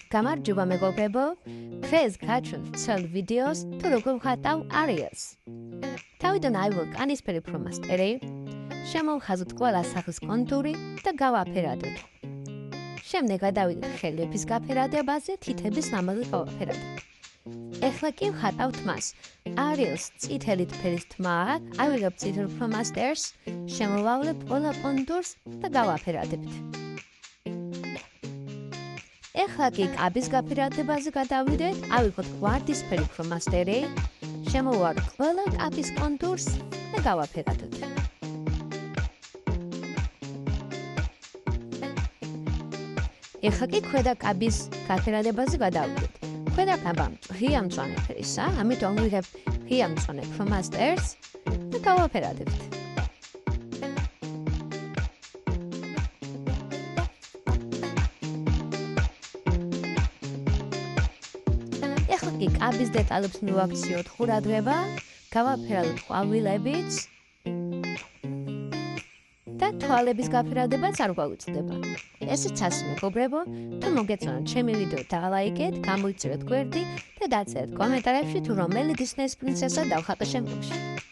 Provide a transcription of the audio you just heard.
გამარჯობა მეგობრებო, დღეს გაჩვენ ცელ ვიდეოს თუ როგორ ვხატავ Arials. თავიდან აიღო კანისფერი ფლომასტერი, შემოვხაზოთ ყველა სახის კონტური და გავაფერადოთ. შემდეგ გადავიდეთ ხელების გაფერადებაზე, თითების ლამაზი გავაფერადოთ. ეხლა კი ვხატავთ მას. Arials წითელი ფერის თმა, ავიღებ წითელ ფლომასტერს, შემოვავლებ ყველა კონტურს და გავაფერადებთ. ეხლა კი კაბის გაფერადებაზე გადავიდეთ, ავიღოთ ვარდისფერი ფლომასტერი, შემოვარდ ყველა კაბის კონტურს და გავაფერადოთ. ეხლა კი ქვედა კაბის გაფერადებაზე გადავიდეთ. ქვედა კაბა ღია მწვანე ფერისა, ამიტომ ვიღებ ღია მწვანე ფლომასტერს და გავაფერადებთ. ეხლა კი კაბის დეტალებს მივაქციოთ ყურადღება, გავაფერადოთ ყვავილებიც და თვალების გაფერადებაც არ გვაუწყდება. ესეც ასე მეგობრებო, თუ მოგეწონათ ჩემი ვიდეო დალაიქეთ, გამოიწვიეთ გვერდი და დაწერეთ კომენტარებში თუ რომელი დისნეის პრინცესა დავხატო შემდგომში.